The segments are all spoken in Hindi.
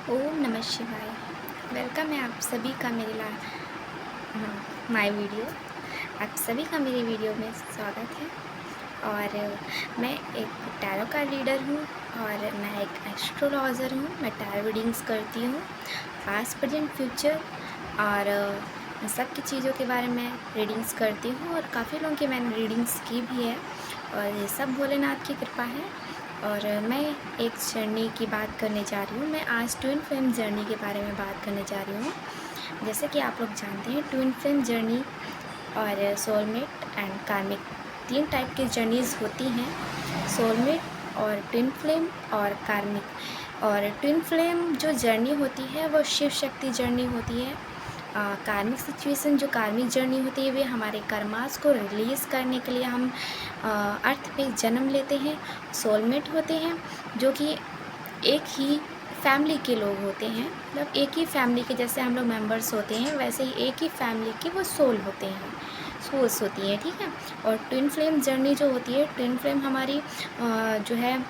ओम नमः शिवाय। वेलकम है आप सभी का माय वीडियो। आप सभी का मेरी वीडियो में स्वागत है। और मैं एक टैरो कार्ड रीडर हूँ और मैं एक एस्ट्रोलॉजर हूँ। मैं टैरो रीडिंग्स करती हूँ, पास्ट प्रेजेंट फ्यूचर और सबकी चीज़ों के बारे में रीडिंग्स करती हूँ। और काफ़ी लोगों की मैंने रीडिंग्स की भी है और ये सब भोलेनाथ की कृपा है। और मैं एक जर्नी की बात करने जा रही हूँ। मैं आज ट्विन फ्लेम जर्नी के बारे में बात करने जा रही हूँ। जैसे कि आप लोग जानते हैं, ट्विन फ्लेम जर्नी और सोलमेट एंड कार्मिक 3 टाइप की जर्नीज़ होती हैं, सोलमेट और ट्विन फ्लेम और कार्मिक। और ट्विन फ्लेम जो जर्नी होती है वो शिव शक्ति जर्नी होती है। कार्मिक सिचुएशन जो कार्मिक जर्नी होती है वे हमारे कर्मास को रिलीज़ करने के लिए हम अर्थ पे जन्म लेते हैं। सोलमेट होते हैं जो कि एक ही फैमिली के लोग होते हैं, मतलब एक ही फैमिली के जैसे हम लोग मेंबर्स होते हैं वैसे ही एक ही फैमिली के वो सोल होते हैं, सोल्स होती हैं, ठीक है। और ट्विन फ्लेम जर्नी जो होती है, ट्विन फ्लेम हमारी जो है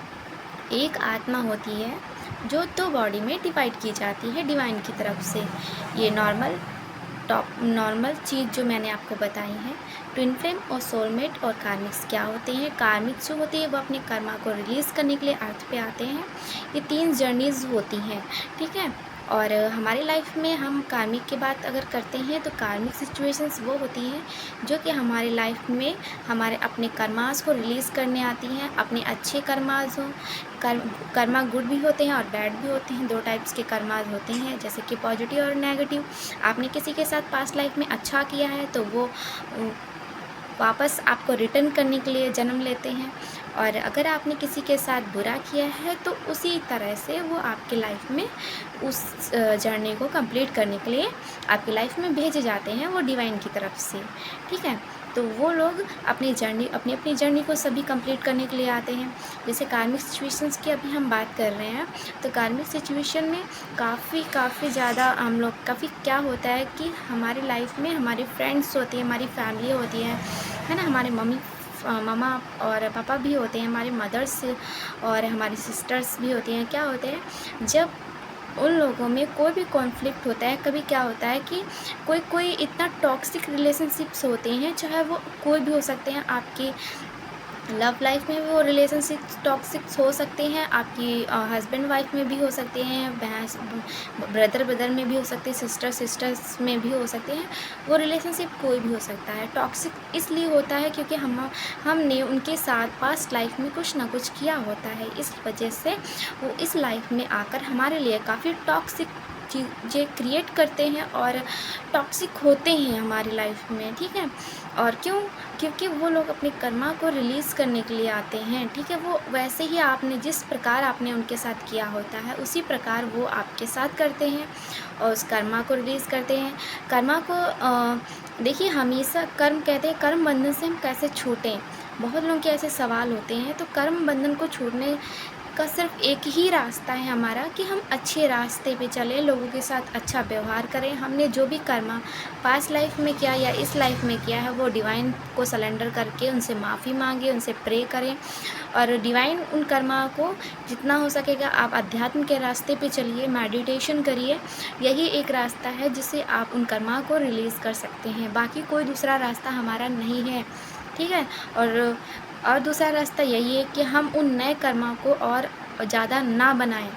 एक आत्मा होती है जो 2 बॉडी में डिवाइड की जाती है डिवाइन की तरफ से। ये नॉर्मल चीज़ जो मैंने आपको बताई है, ट्विन फ्लेम और सोलमेट और कार्मिक्स क्या होते हैं। कार्मिक्स जो होती है वो अपने कर्मा को रिलीज़ करने के लिए अर्थ पे आते हैं। ये 3 जर्नीज़ होती हैं, ठीक है। और हमारी लाइफ में हम कार्मिक की बात अगर करते हैं तो कार्मिक सिचुएशंस वो होती हैं जो कि हमारी लाइफ में हमारे अपने कर्मास को रिलीज़ करने आती हैं। अपने अच्छे कर्मास हों, कर्मा गुड भी होते हैं और बैड भी होते हैं। 2 टाइप्स के कर्मास होते हैं, जैसे कि पॉजिटिव और नेगेटिव। आपने किसी के साथ पास्ट लाइफ में अच्छा किया है तो वो वापस आपको रिटर्न करने के लिए जन्म लेते हैं, और अगर आपने किसी के साथ बुरा किया है तो उसी तरह से वो आपके लाइफ में उस जर्नी को कंप्लीट करने के लिए आपकी लाइफ में भेजे जाते हैं, वो डिवाइन की तरफ से, ठीक है। तो वो लोग अपनी अपनी जर्नी को सभी कंप्लीट करने के लिए आते हैं। जैसे कार्मिक सिचुएशंस की अभी हम बात कर रहे हैं, तो कार्मिक सिचुएशन में काफ़ी ज़्यादा हम लोग क्या होता है कि हमारी लाइफ में हमारी फ्रेंड्स होती हैं, हमारी फैमिली होती है ना, हमारे मम्मा और पापा भी होते हैं, हमारी मदर्स और हमारी सिस्टर्स भी होती हैं। क्या होते हैं, जब उन लोगों में कोई भी कॉन्फ्लिक्ट होता है, कभी क्या होता है कि कोई इतना टॉक्सिक रिलेशनशिप्स होते हैं, चाहे वो कोई भी हो सकते हैं। आपकी लव लाइफ में वो रिलेशनशिप टॉक्सिक्स हो सकते हैं, आपकी हस्बैंड वाइफ में भी हो सकते हैं, ब्रदर में भी हो सकते हैं, सिस्टर्स में भी हो सकते हैं। वो रिलेशनशिप कोई भी हो सकता है। टॉक्सिक इसलिए होता है क्योंकि हमने उनके साथ पास्ट लाइफ में कुछ ना कुछ किया होता है, इस वजह से वो इस लाइफ में आकर हमारे लिए काफ़ी टॉक्सिक चीज़ें क्रिएट करते हैं और टॉक्सिक होते हैं हमारी लाइफ में, ठीक है। और क्योंकि वो लोग अपने कर्मा को रिलीज़ करने के लिए आते हैं, ठीक है। वो वैसे ही जिस प्रकार आपने उनके साथ किया होता है उसी प्रकार वो आपके साथ करते हैं और उस कर्मा को रिलीज़ करते हैं। कर्मा को देखिए, हमेशा कर्म कहते हैं, कर्म बंधन से हम कैसे छूटें, बहुत लोगों के ऐसे सवाल होते हैं। तो कर्म बंधन को छूटने का सिर्फ एक ही रास्ता है हमारा कि हम अच्छे रास्ते पे चलें, लोगों के साथ अच्छा व्यवहार करें। हमने जो भी कर्मा पास्ट लाइफ में किया या इस लाइफ में किया है वो डिवाइन को सरेंडर करके उनसे माफ़ी मांगे, उनसे प्रे करें। और डिवाइन उन कर्मा को जितना हो सकेगा, आप अध्यात्म के रास्ते पे चलिए, मेडिटेशन करिए। यही एक रास्ता है जिससे आप उन कर्मा को रिलीज़ कर सकते हैं, बाकी कोई दूसरा रास्ता हमारा नहीं है, ठीक है। और दूसरा रास्ता यही है कि हम उन नए कर्मा को और ज़्यादा ना बनाएं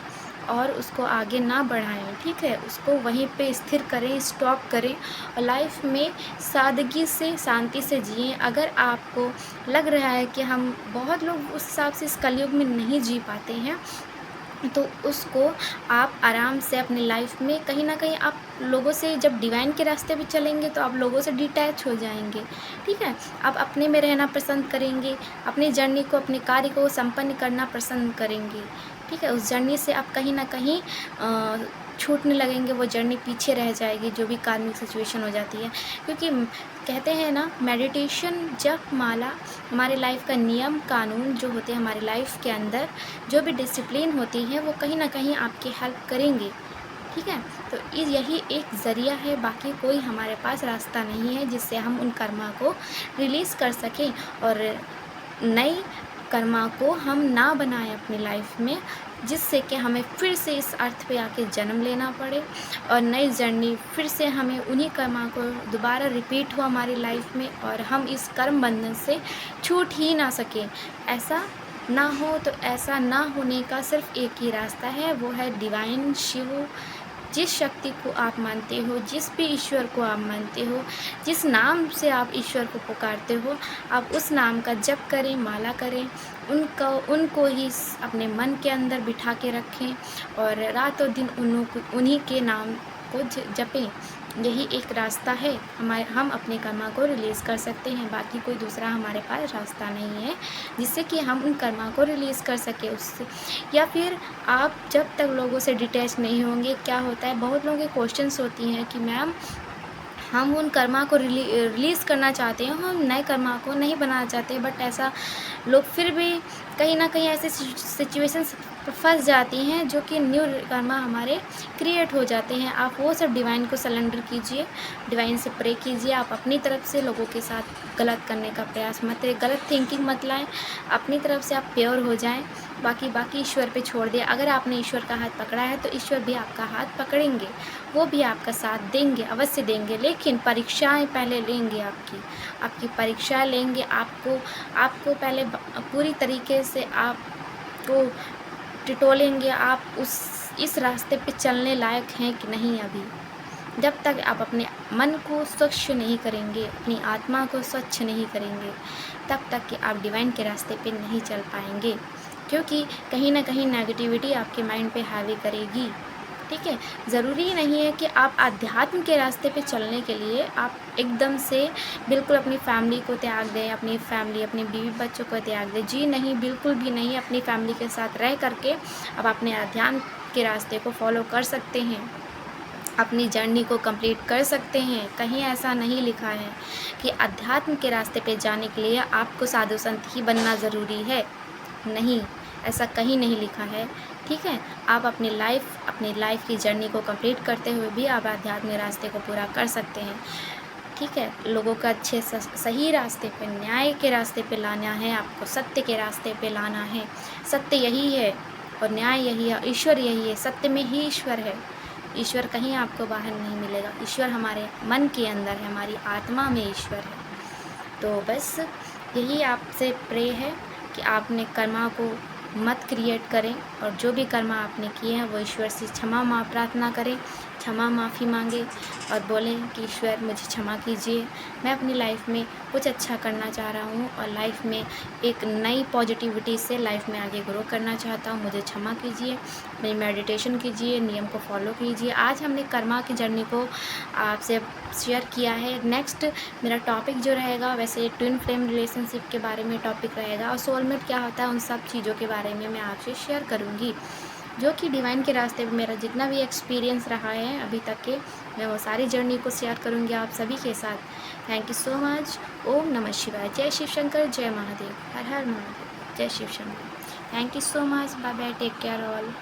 और उसको आगे ना बढ़ाएं, ठीक है। उसको वहीं पे स्थिर करें, स्टॉप करें और लाइफ में सादगी से, शांति से जिएं। अगर आपको लग रहा है कि हम बहुत लोग उस हिसाब से इस कलयुग में नहीं जी पाते हैं, तो उसको आप आराम से अपनी लाइफ में कहीं ना कहीं आप लोगों से, जब डिवाइन के रास्ते पे चलेंगे तो आप लोगों से डिटैच हो जाएंगे, ठीक है। आप अपने में रहना पसंद करेंगे, अपनी जर्नी को, अपने कार्य को संपन्न करना पसंद करेंगे, ठीक है। उस जर्नी से आप कहीं ना कहीं छूटने लगेंगे, वो जर्नी पीछे रह जाएगी, जो भी कार्मिक सिचुएशन हो जाती है। क्योंकि कहते हैं ना, मेडिटेशन, जप माला, हमारे लाइफ का नियम कानून जो होते हैं, हमारे लाइफ के अंदर जो भी डिसिप्लिन होती है वो कहीं ना कहीं आपकी हेल्प करेंगे, ठीक है। तो यही एक ज़रिया है, बाकी कोई हमारे पास रास्ता नहीं है जिससे हम उन कर्मा को रिलीज़ कर सकें और नई कर्मा को हम ना बनाएं अपनी लाइफ में, जिससे कि हमें फिर से इस अर्थ पे आके जन्म लेना पड़े और नई जर्नी फिर से हमें उन्हीं कर्मा को दोबारा रिपीट हो हमारी लाइफ में और हम इस कर्म बंधन से छूट ही ना सकें। ऐसा ना हो, तो ऐसा ना होने का सिर्फ एक ही रास्ता है, वो है डिवाइन शिव। जिस शक्ति को आप मानते हो, जिस भी ईश्वर को आप मानते हो, जिस नाम से आप ईश्वर को पुकारते हो, आप उस नाम का जप करें, माला करें, उनको ही अपने मन के अंदर बिठा के रखें और रातों दिन उन्हीं के नाम को जपें। यही एक रास्ता है, हम अपने कर्मा को रिलीज़ कर सकते हैं। बाकी कोई दूसरा हमारे पास रास्ता नहीं है जिससे कि हम उन कर्मा को रिलीज़ कर सकें उससे। या फिर आप जब तक लोगों से डिटैच नहीं होंगे, क्या होता है, बहुत लोगों के क्वेश्चंस होती हैं कि मैम हम उन कर्मा को रिलीज़ करना चाहते हैं, हम नए कर्मा को नहीं बनाना चाहते, बट ऐसा लोग फिर भी कहीं ना कहीं ऐसे सिचुएशंस फंस जाती हैं जो कि न्यू कर्मा हमारे क्रिएट हो जाते हैं। आप वो सब डिवाइन को सरेंडर कीजिए, डिवाइन से प्रे कीजिए। आप अपनी तरफ से लोगों के साथ गलत करने का प्रयास मत करें, गलत थिंकिंग मत लाएं, अपनी तरफ से आप प्योर हो जाएं। बाकी ईश्वर पे छोड़ दिया। अगर आपने ईश्वर का हाथ पकड़ा है तो ईश्वर भी आपका हाथ पकड़ेंगे, वो भी आपका साथ देंगे, अवश्य देंगे, लेकिन परीक्षाएं पहले लेंगे, आपकी परीक्षा लेंगे। आपको पहले पूरी तरीके से आपको टिटोलेंगे, आप इस रास्ते पे चलने लायक हैं कि नहीं। अभी जब तक आप अपने मन को स्वच्छ नहीं करेंगे, अपनी आत्मा को स्वच्छ नहीं करेंगे, तब तक कि आप डिवाइन के रास्ते पे नहीं चल पाएंगे, क्योंकि कहीं ना कहीं नेगेटिविटी आपके माइंड पे हावी करेगी। ठीक है, ज़रूरी नहीं है कि आप आध्यात्म के रास्ते पे चलने के लिए आप एकदम से बिल्कुल अपनी फैमिली को त्याग दें, अपनी बीवी बच्चों को त्याग दें। जी नहीं, बिल्कुल भी नहीं। अपनी फैमिली के साथ रह करके आप अपने अध्यात्म के रास्ते को फॉलो कर सकते हैं, अपनी जर्नी को कंप्लीट कर सकते हैं। कहीं ऐसा नहीं लिखा है कि अध्यात्म के रास्ते पे जाने के लिए आपको साधु संत ही बनना ज़रूरी है, नहीं, ऐसा कहीं नहीं लिखा है। ठीक है, आप अपनी लाइफ की जर्नी को कंप्लीट करते हुए भी आप आध्यात्मिक रास्ते को पूरा कर सकते हैं। ठीक है, लोगों को अच्छे सही रास्ते पे, न्याय के रास्ते पे लाना है, आपको सत्य के रास्ते पे लाना है। सत्य यही है और न्याय यही है, ईश्वर यही है, सत्य में ही ईश्वर है। ईश्वर कहीं आपको बाहर नहीं मिलेगा, ईश्वर हमारे मन के अंदर है, हमारी आत्मा में ईश्वर है। तो बस यही आपसे प्रे है कि आपने कर्मा को मत क्रिएट करें और जो भी कर्मा आपने किए हैं वो ईश्वर से क्षमा प्रार्थना करें, क्षमा माफ़ी मांगे और बोलें कि ईश्वर मुझे क्षमा कीजिए, मैं अपनी लाइफ में कुछ अच्छा करना चाह रहा हूँ और लाइफ में एक नई पॉजिटिविटी से लाइफ में आगे ग्रो करना चाहता हूँ, मुझे क्षमा कीजिए। मेरी मेडिटेशन कीजिए, नियम को फॉलो कीजिए। आज हमने कर्मा की जर्नी को आपसे शेयर किया है। नेक्स्ट मेरा टॉपिक जो रहेगा, वैसे ट्विन फ्लेम रिलेशनशिप के बारे में टॉपिक रहेगा और सोलमेट क्या होता है, उन सब चीज़ों के बारे में मैं आपसे शेयर करूँगी, जो कि डिवाइन के रास्ते पे मेरा जितना भी एक्सपीरियंस रहा है अभी तक के, मैं वो सारी जर्नी को शेयर करूँगी आप सभी के साथ। Thank you so much. ओम नमः शिवाय। जय शिव शंकर, जय महादेव, हर हर महादेव, जय Shiv Shankar. Thank you so much. Bye bye, take care all.